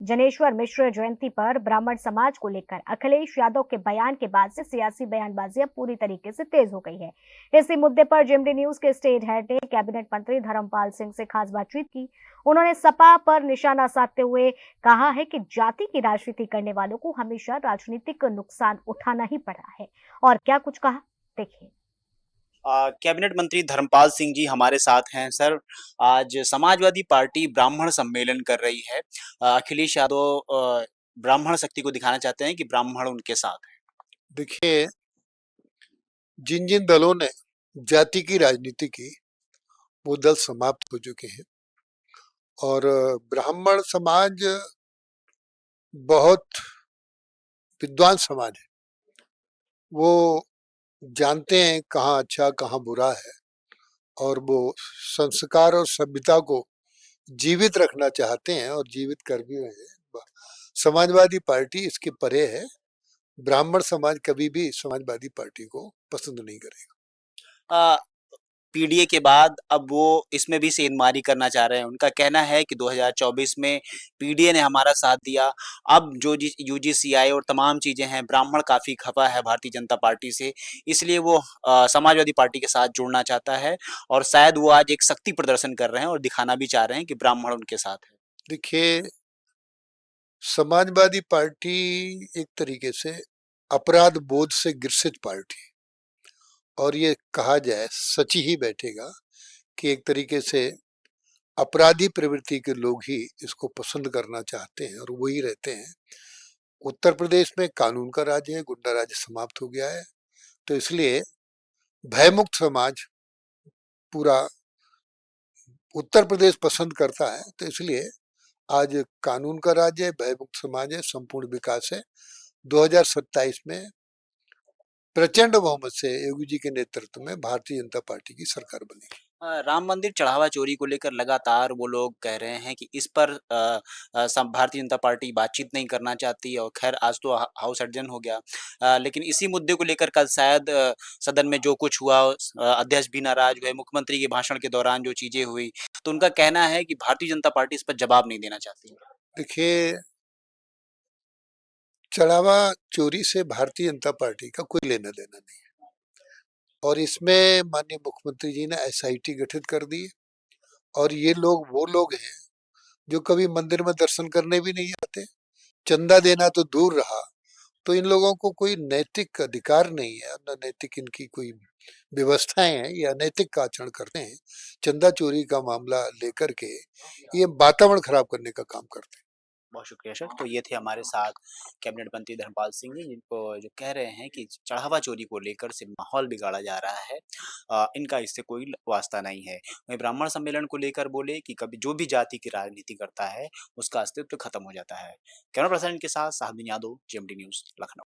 जनेश्वर मिश्र जयंती पर ब्राह्मण समाज को लेकर अखिलेश यादव के बयान के बाद से सियासी बयानबाजी अब पूरी तरीके से तेज हो गई है। इसी मुद्दे पर जेएमडी न्यूज के स्टेट हेड ने कैबिनेट मंत्री धर्मपाल सिंह से खास बातचीत की। उन्होंने सपा पर निशाना साधते हुए कहा है कि जाति की राजनीति करने वालों को हमेशा राजनीतिक नुकसान उठाना ही पड़ा है। और क्या कुछ कहा, देखिए। कैबिनेट मंत्री धर्मपाल सिंह जी हमारे साथ हैं। सर, आज समाजवादी पार्टी ब्राह्मण सम्मेलन कर रही है। अखिलेश यादव ब्राह्मण शक्ति को दिखाना चाहते हैं कि ब्राह्मण उनके साथ है। देखिए, जिन जिन दलों ने जाति की राजनीति की वो दल समाप्त हो चुके हैं और ब्राह्मण समाज बहुत विद्वान समाज है। वो जानते हैं कहाँ अच्छा कहाँ बुरा है और वो संस्कार और सभ्यता को जीवित रखना चाहते हैं और जीवित कर भी रहे हैं। समाजवादी पार्टी इसके परे है। ब्राह्मण समाज कभी भी समाजवादी पार्टी को पसंद नहीं करेगा। पीडीए के बाद अब वो इसमें भी सेंधमारी करना चाह रहे हैं। उनका कहना है कि 2024 में पीडीए ने हमारा साथ दिया। अब जो यूजीसीआई और तमाम चीजें हैं, ब्राह्मण काफी खफा है भारतीय जनता पार्टी से, इसलिए वो समाजवादी पार्टी के साथ जुड़ना चाहता है और शायद वो आज एक शक्ति प्रदर्शन कर रहे हैं और दिखाना भी चाह रहे हैं कि ब्राह्मण उनके साथ है। देखिए, समाजवादी पार्टी एक तरीके से अपराध बोध से ग्रसित पार्टी, और ये कहा जाए सच ही बैठेगा कि एक तरीके से अपराधी प्रवृत्ति के लोग ही इसको पसंद करना चाहते हैं और वही रहते हैं। उत्तर प्रदेश में कानून का राज है, गुंडा राज समाप्त हो गया है, तो इसलिए भयमुक्त समाज पूरा उत्तर प्रदेश पसंद करता है। तो इसलिए आज कानून का राज्य है, भयमुक्त समाज है, संपूर्ण विकास है। 2027 में प्रचंड बहुमत से योगी जी के नेतृत्व में भारतीय जनता पार्टी की सरकार बनेगी। राम मंदिर चढ़ावा चोरी को लेकर लगातार वो लोग कह रहे हैं कि इस पर भारतीय जनता पार्टी बातचीत नहीं करना चाहती और खैर आज तो हाउस एडजर्न हो गया। लेकिन इसी मुद्दे को लेकर कल शायद सदन में जो कुछ हुआ, अध्यक्ष भी नाराज हुए, मुख्यमंत्री के भाषण के दौरान जो चीजें हुई, तो उनका कहना है कि भारतीय जनता पार्टी इस पर जवाब नहीं देना चाहती। देखिए, चढ़ावा चोरी से भारतीय जनता पार्टी का कोई लेना देना नहीं है और इसमें माननीय मुख्यमंत्री जी ने एसआईटी गठित कर दी और ये लोग वो लोग हैं जो कभी मंदिर में दर्शन करने भी नहीं आते, चंदा देना तो दूर रहा। तो इन लोगों को कोई नैतिक अधिकार नहीं है, न नैतिक इनकी कोई व्यवस्थाएं हैं, ये अनैतिक का आचरण करते हैं। चंदा चोरी का मामला लेकर के ये वातावरण खराब करने का काम करते हैं। बहुत शुक्रिया सर। तो ये थे हमारे साथ कैबिनेट मंत्री धर्मपाल सिंह जी, जिनको जो कह रहे हैं कि चढ़ावा चोरी को लेकर से माहौल बिगाड़ा जा रहा है। इनका इससे कोई वास्ता नहीं है। वहीं ब्राह्मण सम्मेलन को लेकर बोले कि कभी जो भी जाति की राजनीति करता है उसका अस्तित्व खत्म हो जाता है। कैमरा पर्सन के साथ Sahabuddin Yadav, JMD news, Lucknow.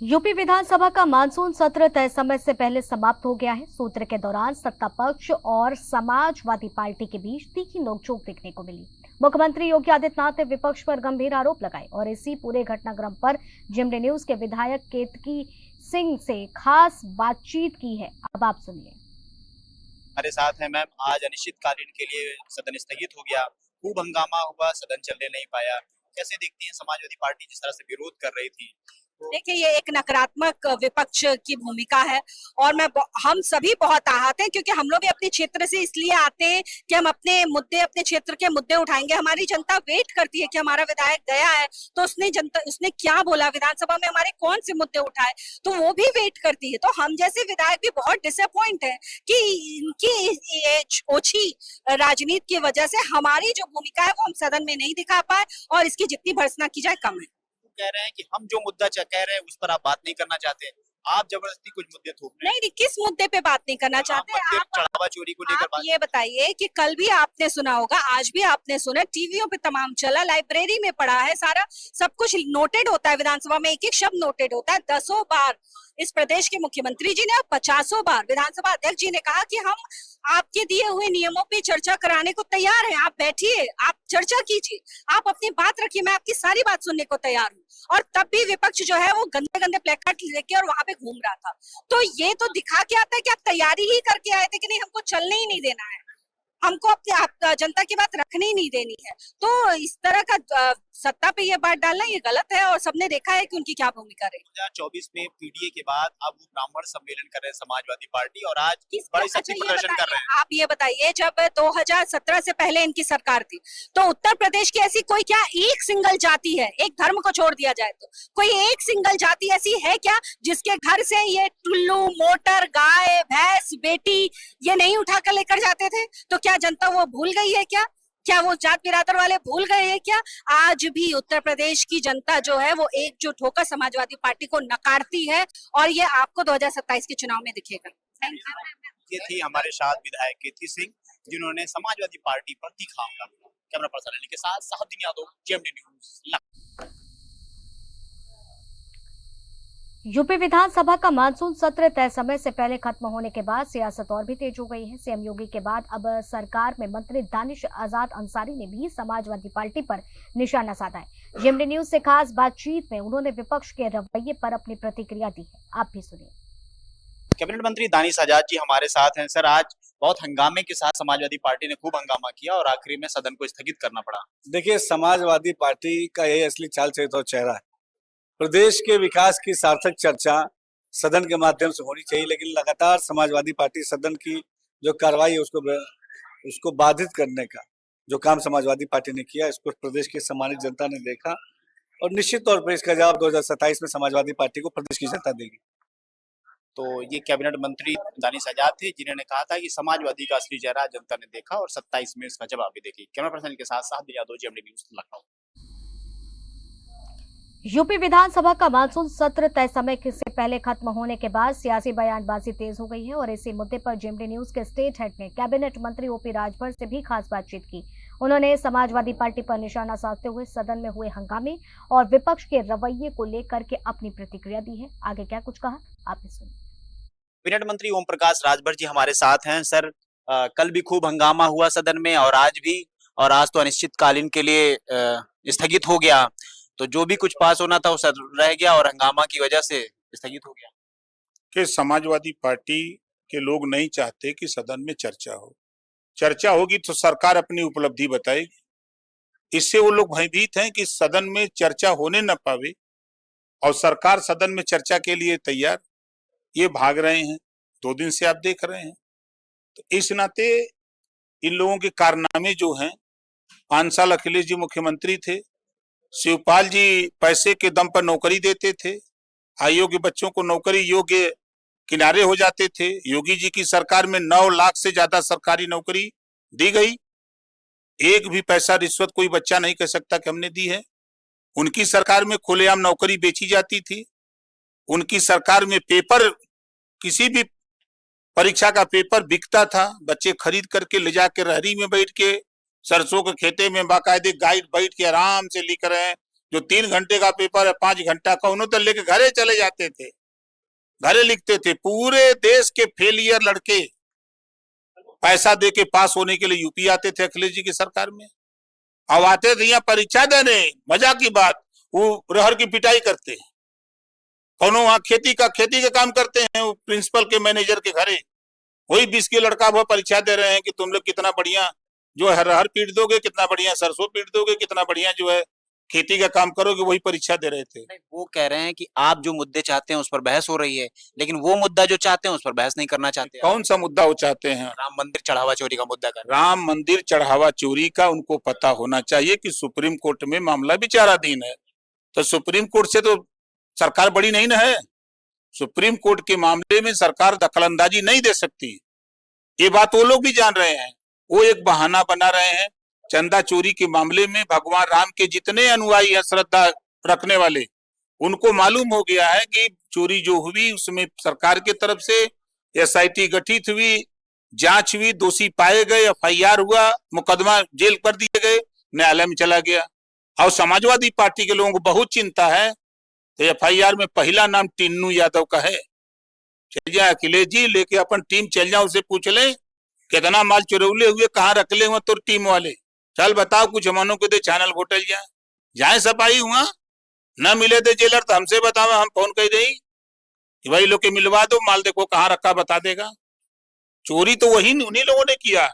UP विधानसभा का मानसून सत्र तय समय से पहले समाप्त हो गया है। सत्र के दौरान सत्ता पक्ष और समाजवादी पार्टी के बीच तीखी नोकझोंक देखने को मिली। मुख्यमंत्री योगी आदित्यनाथ ने विपक्ष पर गंभीर आरोप लगाए और इसी पूरे घटनाक्रम पर जेएमडी न्यूज के विधायक केतकी सिंह से खास बातचीत की है। अब आप सुनिए। हमारे साथ है मैम। आज अनिश्चितकालीन के लिए सदन स्थगित हो गया, खूब हंगामा हुआ, सदन चलने नहीं पाया। कैसे देखती हैं समाजवादी पार्टी जिस तरह से विरोध कर रही थी? देखिए, ये एक नकारात्मक विपक्ष की भूमिका है और हम सभी बहुत आहत हैं क्योंकि हम लोग भी अपने क्षेत्र से इसलिए आते हैं कि हम अपने क्षेत्र के मुद्दे उठाएंगे। हमारी जनता वेट करती है कि हमारा विधायक गया है तो उसने क्या बोला, विधानसभा में हमारे कौन से मुद्दे उठाए, तो वो भी वेट करती है। तो हम जैसे विधायक भी बहुत डिसअपॉइंट है कि इनकी ओछी राजनीति की वजह से हमारी जो भूमिका है वो हम सदन में नहीं दिखा पाए और इसकी जितनी भर्त्सना की जाए कम है। कह रहे हैं कि हम जो मुद्दा कह रहे हैं उस पर आप बात नहीं करना चाहते, आप जबरदस्ती कुछ मुद्दे थोप रहे हैं। नहीं, किस मुद्दे पे बात नहीं करना चाहते हैं? आप चढ़ावा चोरी को लेकर ये बताइए कि कल भी आपने सुना होगा, आज भी आपने सुना, टीवियों पे तमाम चला, लाइब्रेरी में पढ़ा है, सारा सब कुछ नोटेड होता है। विधानसभा में एक एक शब्द नोटेड होता है। 10 बार इस प्रदेश के मुख्यमंत्री जी ने, 50 बार विधानसभा अध्यक्ष जी ने कहा कि हम आपके दिए हुए नियमों पे चर्चा कराने को तैयार हैं। आप बैठिए, आप चर्चा कीजिए, आप अपनी बात रखिए, मैं आपकी सारी बात सुनने को तैयार हूँ। और तब भी विपक्ष जो है वो गंदे गंदे प्लेकार्ड लेके और वहां पे घूम रहा था। तो ये तो दिखा के आता है कि आप तैयारी ही करके आए थे कि नहीं, हमको चलने ही नहीं देना है। हमको अपनी जनता की बात रखने ही नहीं देनी है। तो इस तरह का सत्ता पे ये बात डालना ये गलत है और सबने देखा है कि उनकी क्या भूमिका रही। 2024 में पीडीए के बाद अब वो ब्राह्मण सम्मेलन कर रहे हैं समाजवादी पार्टी और आज बड़ी अच्छा शक्ति ये प्रदर्शन कर रहे हैं। बताइए, आप ये बताइए, जब 2017 से पहले इनकी सरकार थी तो उत्तर प्रदेश की ऐसी कोई क्या एक सिंगल जाति है, एक धर्म को छोड़ दिया जाए तो कोई एक सिंगल जाति ऐसी है क्या जिसके घर से ये टुल्लू मोटर गाय भैंस बेटी ये नहीं उठा कर लेकर जाते थे? तो क्या जनता वो भूल गई है क्या? क्या वो जात बिरादर वाले भूल गए हैं क्या? आज भी उत्तर प्रदेश की जनता जो है वो एकजुट होकर समाजवादी पार्टी को नकारती है और ये आपको 2027 के चुनाव में दिखेगा। ये थी हमारे साथ विधायक कीर्ति सिंह जिन्होंने समाजवादी पार्टी पर तीखा हमला किया। कैमरा पर्सन अली के साथ Sahuddin Yadav, JMD news. UP विधानसभा का मानसून सत्र तय समय से पहले खत्म होने के बाद सियासत और भी तेज हो गई है। सीएम योगी के बाद अब सरकार में मंत्री दानिश आजाद अंसारी ने भी समाजवादी पार्टी पर निशाना साधा है। जेएमडी न्यूज़ से खास बातचीत में उन्होंने विपक्ष के रवैये पर अपनी प्रतिक्रिया दी है, आप भी सुनिए। कैबिनेट मंत्री दानिश आजाद जी हमारे साथ हैं। सर, आज बहुत हंगामे के साथ समाजवादी पार्टी ने खूब हंगामा किया और आखिरी में सदन को स्थगित करना पड़ा। देखिए, समाजवादी पार्टी का यही असली चाल चरित्र और चेहरा है। प्रदेश के विकास की सार्थक चर्चा सदन के माध्यम से होनी चाहिए, लेकिन लगातार समाजवादी पार्टी सदन की जो कार्रवाई है उसको बाधित करने का जो काम समाजवादी पार्टी ने किया, इसको प्रदेश की सम्मानित जनता ने देखा और निश्चित तौर पर इसका जवाब 2027 में समाजवादी पार्टी को प्रदेश की जनता देगी। तो ये कैबिनेट मंत्री दानिश आजाद थे जिन्होंने कहा था कि समाजवादी का असली चेहरा जनता ने देखा और 27 में इसका जवाब भी देगी। कैमरा पर्सन के साथ Sahuddin Yadav, JMD news, Lucknow. UP विधानसभा का मानसून सत्र तय समय से पहले खत्म होने के बाद सियासी बयानबाजी तेज हो गई है और इसी मुद्दे पर जेएमडी न्यूज़ के स्टेट हेड ने कैबिनेट मंत्री ओपी राजभर से भी खास बातचीत की। उन्होंने समाजवादी पार्टी पर निशाना साधते हुए सदन में हुए हंगामे और विपक्ष के रवैये को लेकर के अपनी प्रतिक्रिया दी है। आगे क्या कुछ कहा, आप भी सुनिए। कैबिनेट मंत्री ओम प्रकाश राजभर जी हमारे साथ हैं। सर, कल भी खूब हंगामा हुआ सदन में और आज भी, और आज तो अनिश्चितकालीन के लिए स्थगित हो गया। तो जो भी कुछ पास होना था वो सब रह गया और हंगामा की वजह से स्थगित हो गया। कि समाजवादी पार्टी के लोग नहीं चाहते कि सदन में चर्चा हो। चर्चा होगी तो सरकार अपनी उपलब्धि बताएगी। इससे वो लोग भयभीत हैं कि सदन में चर्चा होने न पावे और सरकार सदन में चर्चा के लिए तैयार, ये भाग रहे हैं। 2 दिन से आप देख रहे हैं। तो इस नाते इन लोगों के कारनामे जो हैं, 5 साल अखिलेश जी मुख्यमंत्री थे, शिवपाल जी पैसे के दम पर नौकरी देते थे, अयोग्य बच्चों को नौकरी योग्य किनारे हो जाते थे। योगी जी की सरकार में 9 लाख से ज्यादा सरकारी नौकरी दी गई। एक भी पैसा रिश्वत कोई बच्चा नहीं कह सकता कि हमने दी है। उनकी सरकार में खुलेआम नौकरी बेची जाती थी। उनकी सरकार में पेपर, किसी भी परीक्षा का पेपर बिकता था। बच्चे खरीद करके ले जाके रहरी में बैठ के, सरसों के खेते में बाकायदे गाइड बैठ के आराम से लिख रहे हैं। जो 3 घंटे का पेपर है 5 घंटा का, उन्होंने तो लेके घरे चले जाते थे, घरे लिखते थे। पूरे देश के फेलियर लड़के पैसा दे के पास होने के लिए यूपी आते थे अखिलेश जी की सरकार में। अब आते थे यहाँ परीक्षा देने, मजा की बात, वो रहर की पिटाई करते हैं। कौनो वहाँ खेती का काम करते हैं, वो प्रिंसिपल के मैनेजर के घरे वही 20 के लड़का वो परीक्षा दे रहे हैं कि तुम लोग कितना बढ़िया जो है रहर पीट दोगे, कितना बढ़िया सरसों पीट दोगे, कितना बढ़िया जो है खेती का काम करोगे, वही परीक्षा दे रहे थे। वो कह रहे हैं कि आप जो मुद्दे चाहते हैं उस पर बहस हो रही है, लेकिन वो मुद्दा जो चाहते हैं उस पर बहस नहीं करना चाहते। कौन सा मुद्दा वो चाहते हैं? राम मंदिर चढ़ावा चोरी का मुद्दा कर। राम मंदिर चढ़ावा चोरी का उनको पता होना चाहिए कि सुप्रीम कोर्ट में मामला विचाराधीन है। तो सुप्रीम कोर्ट से तो सरकार बड़ी नहीं ना है। सुप्रीम कोर्ट के मामले में सरकार दखलंदाजी नहीं दे सकती। ये बात वो लोग भी जान रहे हैं। वो एक बहाना बना रहे हैं। चंदा चोरी के मामले में भगवान राम के जितने अनुयायी हैं, श्रद्धा रखने वाले, उनको मालूम हो गया है कि चोरी जो हुई उसमें सरकार की तरफ से एसआईटी गठित हुई, जांच हुई, दोषी पाए गए, एफआईआर हुआ, मुकदमा जेल कर दिए गए, न्यायालय में चला गया। और समाजवादी पार्टी के लोगों को बहुत चिंता है। तो एफआईआर में पहला नाम टिन्नू यादव का है। चल जाए अखिलेश जी, लेके अपन टीम चल जाओ, उसे पूछ ले कितना माल चुरौले हुए, कहाँ रख ले हुए तो टीम वाले। चल बताओ, कुछ मानो को दे चैनल होटल जाए सफाई हुआ न मिले थे जेलर तो हमसे बताओ, हम फोन कर दें कि भाई लोग के मिलवा दो, माल देखो कहाँ रखा बता देगा। चोरी तो वही उन्हीं लोगों ने किया।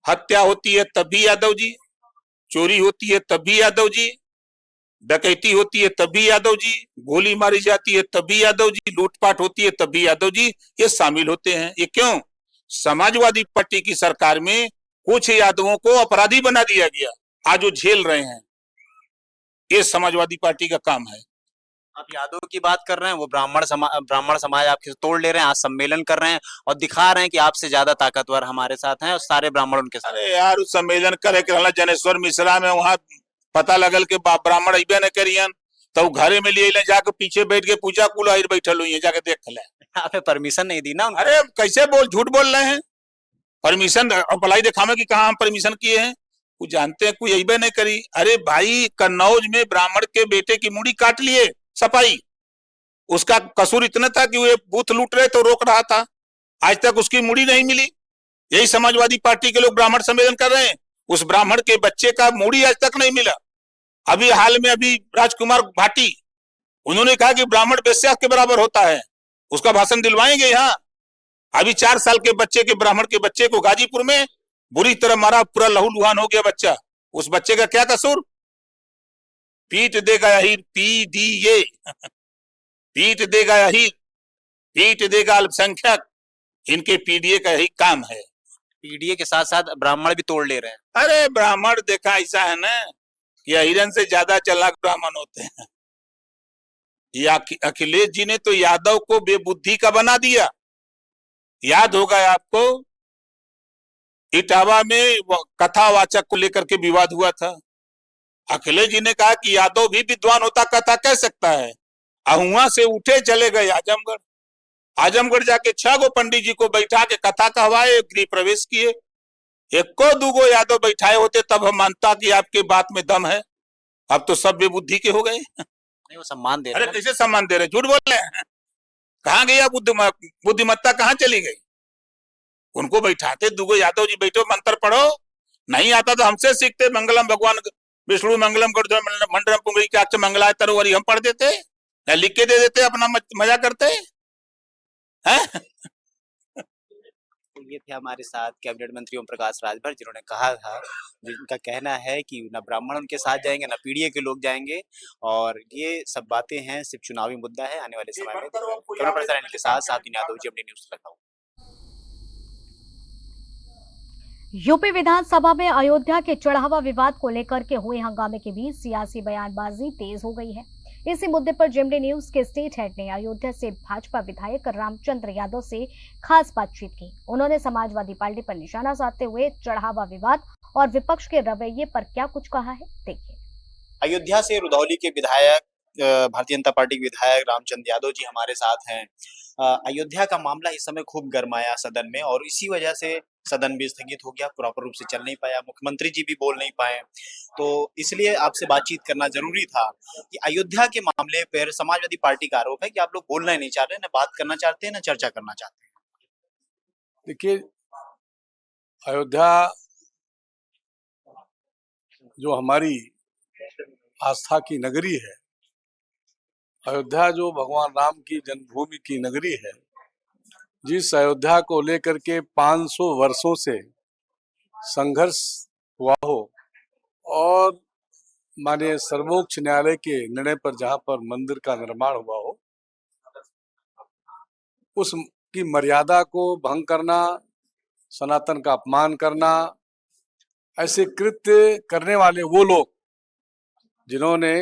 हत्या होती है तब भी यादव जी, चोरी होती है तब भी यादव जी, डकैती होती है तब भी यादव जी, गोली मारी जाती है तब भी यादव जी, लूटपाट होती है तब भी यादव जी ये शामिल होते हैं। ये क्यों? समाजवादी पार्टी की सरकार में कुछ यादवों को अपराधी बना दिया गया, आज वो झेल रहे हैं। ये समाजवादी पार्टी का काम है। आप यादव की बात कर रहे हैं, वो ब्राह्मण समाज आपके तोड़ ले रहे हैं, आज सम्मेलन कर रहे हैं और दिखा रहे हैं कि आपसे ज्यादा ताकतवर हमारे साथ हैं और सारे ब्राह्मण उनके साथ। अरे यार उस सम्मेलन करे के रहला जनेश्वर मिश्रा में, वहां पता लगल के ब्राह्मण अइबे न करियन, तो घरे में लिए जाके पीछे बैठ के पूजा कुल आइर बैठल हुई है, जाके देख ले। आपने परमिशन नहीं दी ना उनको। अरे कैसे झूठ बोल रहे हैं? परमिशन अप्लाई दिखावे कि कहाँ हम परमिशन किए हैं? कुछ जानते हैं, कोई अइबे नहीं करी। अरे भाई कन्नौज में ब्राह्मण के बेटे की मुड़ी काट लिए सपाई, उसका कसूर इतना था कि वो बूथ लूट रहे तो रोक रहा था, आज तक उसकी मुड़ी नहीं मिली। यही समाजवादी पार्टी के लोग ब्राह्मण सम्मेलन कर रहे हैं, उस ब्राह्मण के बच्चे का मुड़ी आज तक नहीं मिला। अभी हाल में अभी राजकुमार भाटी उन्होंने कहा कि ब्राह्मण वेश्या के बराबर होता है, उसका भाषण दिलवाएंगे यहाँ। अभी 4 साल के बच्चे के ब्राह्मण के बच्चे को गाजीपुर में बुरी तरह मारा, पूरा लहूलुहान हो गया बच्चा। उस बच्चे का क्या कसूर? पीट देगा यही पीडीए, पीट देगा यही, पीट देगा अल्पसंख्यक, इनके पीडीए का यही काम है। पीडीए के साथ साथ ब्राह्मण भी तोड़ ले रहे हैं। अरे ब्राह्मण देखा ऐसा है ना कि हिरन से ज्यादा चालाक ब्राह्मण होते हैं। या अखिलेश जी ने तो यादव को बेबुद्धि का बना दिया। याद होगा आपको इटावा में कथावाचक को लेकर के विवाद हुआ था। अखिलेश जी ने कहा कि यादव भी विद्वान होता, कथा कह सकता है। वहां से उठे चले गए आजमगढ़, आजमगढ़ जाके 6 गो पंडित जी को बैठा के कथा कहवाए, गृह प्रवेश किए। एक को दूगो यादव बैठाए होते तब हम मानता कि आपके बात में दम है। अब तो सब बेबुद्धि के हो गए। नहीं, वो सम्मान दे रहे अरे हैं। कैसे सम्मान दे रहे? झूठ बोल रहे हैं। कहाँ गई बुद्धिमत्ता कहाँ चली गई? उनको बैठाते, दूगो यादव जी बैठो मंत्र पढ़ो, नहीं आता तो हमसे सीखते। मंगलम भगवान विष्णु मंगलम मंडलम पुंगरी के मंगला तरोवरी हम पढ़ देते या लिख के दे देते, अपना मजा करते हैं। तो ये थे हमारे साथ कैबिनेट मंत्री ओम प्रकाश राजभर, जिन्होंने कहा था, जिनका कहना है कि न ब्राह्मण उनके साथ जाएंगे न पीडीए के लोग जाएंगे, और ये सब बातें हैं, सिर्फ चुनावी मुद्दा है। आने वाले समय में कैमरा पर्सन अनिल के साथ साथी यादव जी, अपनी न्यूज लखनऊ। यूपी विधानसभा में अयोध्या के चढ़ावा विवाद को लेकर के हुए हंगामे के बीच सियासी बयानबाजी तेज हो गई है। इसी मुद्दे पर जेएमडी न्यूज के स्टेट हेड ने अयोध्या से भाजपा विधायक रामचंद्र यादव से खास बातचीत की। उन्होंने समाजवादी पार्टी पर निशाना साधते हुए चढ़ावा विवाद और विपक्ष के रवैये पर क्या कुछ कहा है, देखिए। अयोध्या से रुधौली के विधायक, भारतीय जनता पार्टी के विधायक रामचंद्र यादव जी हमारे साथ हैं। अयोध्या का मामला इस समय खूब गरमाया सदन में, और इसी वजह से सदन भी स्थगित हो गया, प्रॉपर रूप से चल नहीं पाया, मुख्यमंत्री जी भी बोल नहीं पाए। तो इसलिए आपसे बातचीत करना जरूरी था कि अयोध्या के मामले पर समाजवादी पार्टी का आरोप है कि आप लोग बोलना ही नहीं चाह रहे, ना बात करना चाहते हैं, ना चर्चा करना चाहते हैं। देखिए, अयोध्या जो हमारी आस्था की नगरी है, अयोध्या जो भगवान राम की जन्मभूमि की नगरी है, जिस अयोध्या को लेकर के 500 वर्षों से संघर्ष हुआ हो और माननीय सर्वोच्च न्यायालय के निर्णय पर जहां पर मंदिर का निर्माण हुआ हो, उसकी मर्यादा को भंग करना, सनातन का अपमान करना, ऐसे कृत्य करने वाले वो लोग जिन्होंने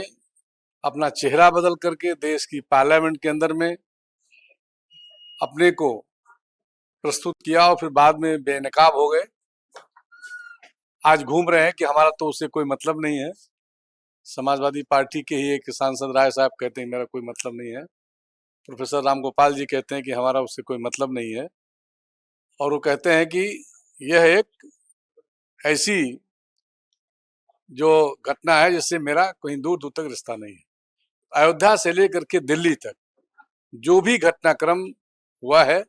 अपना चेहरा बदल करके देश की पार्लियामेंट के अंदर में अपने को प्रस्तुत किया और फिर बाद में बेनकाब हो गए, आज घूम रहे हैं कि हमारा तो उससे कोई मतलब नहीं है। समाजवादी पार्टी के ही एक सांसद राय साहब कहते हैं मेरा कोई मतलब नहीं है, प्रोफेसर रामगोपाल जी कहते हैं कि हमारा उससे कोई मतलब नहीं है, और वो कहते हैं कि यह एक ऐसी जो घटना है जिससे मेरा कहीं दूर दूर तक रिश्ता नहीं है। अयोध्या से लेकर के दिल्ली तक जो भी घटनाक्रम हुआ है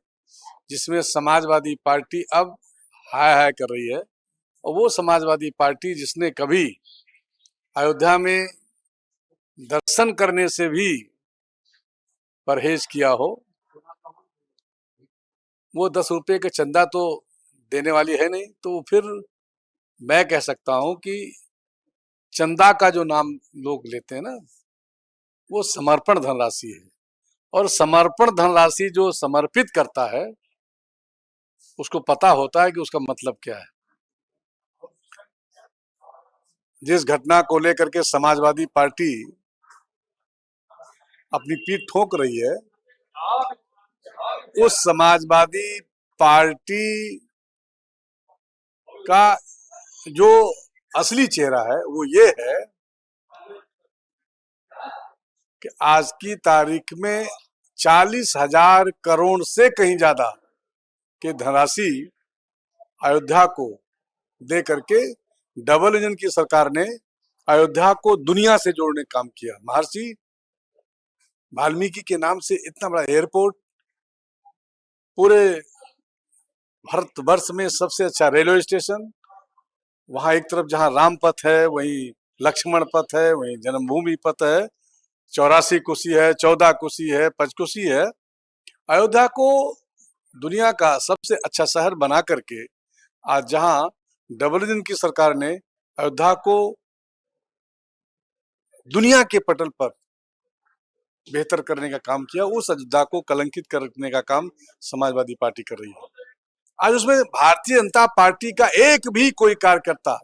जिसमें समाजवादी पार्टी अब हाय हाय कर रही है, और वो समाजवादी पार्टी जिसने कभी अयोध्या में दर्शन करने से भी परहेज किया हो, वो 10 रुपए का चंदा तो देने वाली है नहीं, तो फिर मैं कह सकता हूं कि चंदा का जो नाम लोग लेते हैं ना, वो समर्पण धनराशि है। और समर्पण धनराशि जो समर्पित करता है उसको पता होता है कि उसका मतलब क्या है। जिस घटना को लेकर के समाजवादी पार्टी अपनी पीठ ठोक रही है, उस समाजवादी पार्टी का जो असली चेहरा है वो ये है कि आज की तारीख में 40,000 करोड़ से कहीं ज्यादा के धनराशि अयोध्या को दे करके डबल इंजन की सरकार ने अयोध्या को दुनिया से जोड़ने का काम किया। महर्षि वाल्मीकि के नाम से इतना बड़ा एयरपोर्ट, पूरे भारतवर्ष में सबसे अच्छा रेलवे स्टेशन, वहां एक तरफ जहां राम पथ है वहीं लक्ष्मण पथ है, वहीं जन्मभूमि पथ है, 84 कोसी है, 14 कोसी है, पंचकोसी है। अयोध्या को दुनिया का सबसे अच्छा शहर बना करके आज जहां डबल इंजन की सरकार ने अयोध्या को दुनिया के पटल पर बेहतर करने का काम किया, उस अयोध्या को कलंकित करने का काम समाजवादी पार्टी कर रही है। आज उसमें भारतीय जनता पार्टी का एक भी कोई कार्यकर्ता,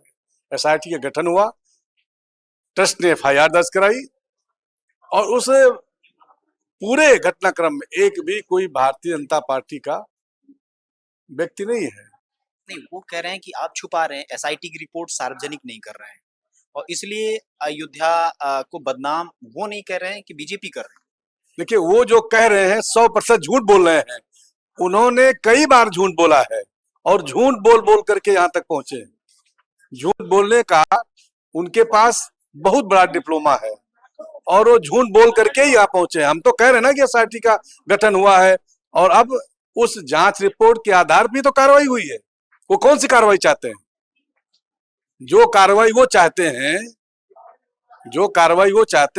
एसआईटी का गठन हुआ, ट्रस्ट ने एफआईआर दर्ज कराई और उस पूरे घटनाक्रम में एक भी कोई भारतीय जनता पार्टी का व्यक्ति नहीं है। नहीं, वो कह रहे हैं कि आप छुपा रहे हैं, एसआईटी की रिपोर्ट सार्वजनिक नहीं कर रहे हैं और इसलिए अयोध्या को बदनाम वो नहीं कर रहे हैं कि बीजेपी कर रही है। देखिए, वो जो कह रहे हैं 100% झूठ बोल रहे हैं। उन्होंने कई बार झूठ बोला है और झूठ बोल बोल करके यहाँ तक पहुंचे। झूठ बोलने का उनके पास बहुत बड़ा डिप्लोमा है और वो झूठ बोल करके ही यहाँ पहुंचे। हम तो कह रहे हैं ना कि एसआईटी का गठन हुआ है और अब उस जांच रिपोर्ट के आधार पर तो कार्रवाई हुई है। वो कौन सी कार्रवाई चाहते हैं? जो कार्रवाई वो चाहते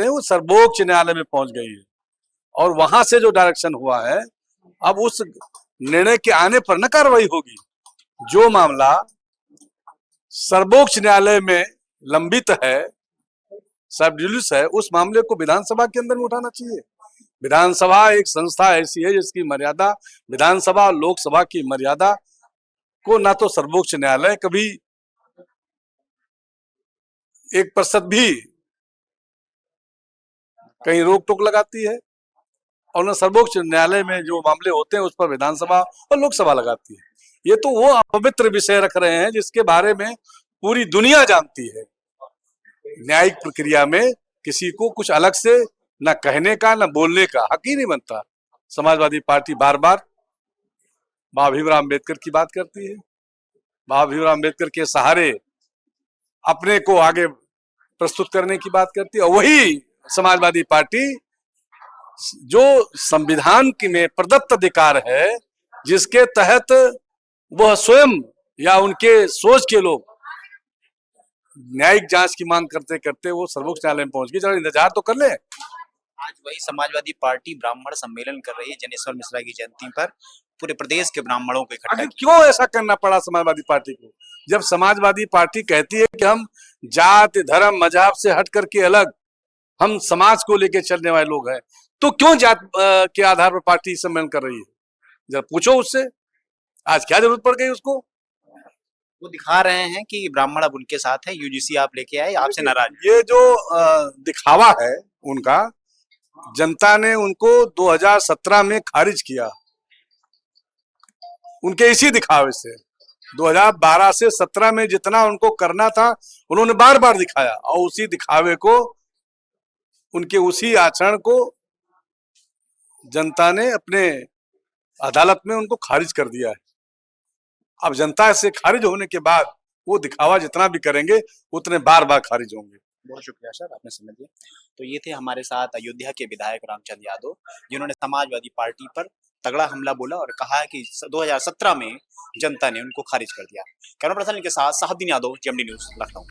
हैं, वो सर्वोच्च न्यायालय में पहुंच गई है और वहां से जो डायरेक्शन हुआ है, अब उस निर्णय के आने पर न कार्रवाई होगी। जो मामला सर्वोच्च न्यायालय में लंबित है, सब जुडिस है, उस मामले को विधानसभा के अंदर में उठाना चाहिए। विधानसभा एक संस्था ऐसी है जिसकी मर्यादा, विधानसभा लोकसभा की मर्यादा को ना तो सर्वोच्च न्यायालय कभी 1% भी कहीं रोक टोक लगाती है और न सर्वोच्च न्यायालय में जो मामले होते हैं उस पर विधानसभा और लोकसभा लगाती है। ये तो वो अपवित्र विषय रख रहे हैं जिसके बारे में पूरी दुनिया जानती है। न्यायिक प्रक्रिया में किसी को कुछ अलग से न कहने का न बोलने का हक ही नहीं बनता। समाजवादी पार्टी बार बार बाबा भीमराव अम्बेडकर की बात करती है, बाबा भीमराव अम्बेडकर के सहारे अपने को आगे प्रस्तुत करने की बात करती है और वही समाजवादी पार्टी जो संविधान की में प्रदत्त अधिकार है, जिसके तहत वह स्वयं या उनके सोच के लोग न्यायिक जांच की मांग करते करते वो सर्वोच्च न्यायालय में पहुंच गए। जरा इंतजार तो कर ले। आज वही समाजवादी पार्टी ब्राह्मण सम्मेलन कर रही है जनेश्वर मिश्रा की जयंती पर, पूरे प्रदेश के ब्राह्मणों को इकट्ठा। आखिर क्यों ऐसा करना पड़ा समाजवादी पार्टी को? जब समाजवादी पार्टी कहती है कि हम जात धर्म मजहब से हट करके अलग, हम समाज को लेकर चलने वाले लोग हैं, तो क्यों जात के आधार पर पार्टी सम्मेलन कर रही है? जरा पूछो उससे, आज क्या जरूरत पड़ गई उसको? वो दिखा रहे हैं कि ब्राह्मण अब उनके साथ है, यूजीसी आप लेके आए, आपसे नाराज। ये जो दिखावा है उनका, जनता ने उनको 2017 में खारिज किया। उनके इसी दिखावे से 2012 से 17 में जितना उनको करना था उन्होंने बार बार दिखाया और उसी दिखावे को, उनके उसी आचरण को जनता ने अपने अदालत में उनको खारिज कर दिया है। अब जनता से खारिज होने के बाद वो दिखावा जितना भी करेंगे उतने बार बार खारिज होंगे। बहुत शुक्रिया सर, आपने समय दिया। तो ये थे हमारे साथ अयोध्या के विधायक रामचंद्र यादव, जिन्होंने समाजवादी पार्टी पर तगड़ा हमला बोला और कहा कि 2017 में जनता ने उनको खारिज कर दिया। कैमरा पर्सन के साथ साहबुद्दीन यादव, जेएमडी न्यूज़, लखनऊ।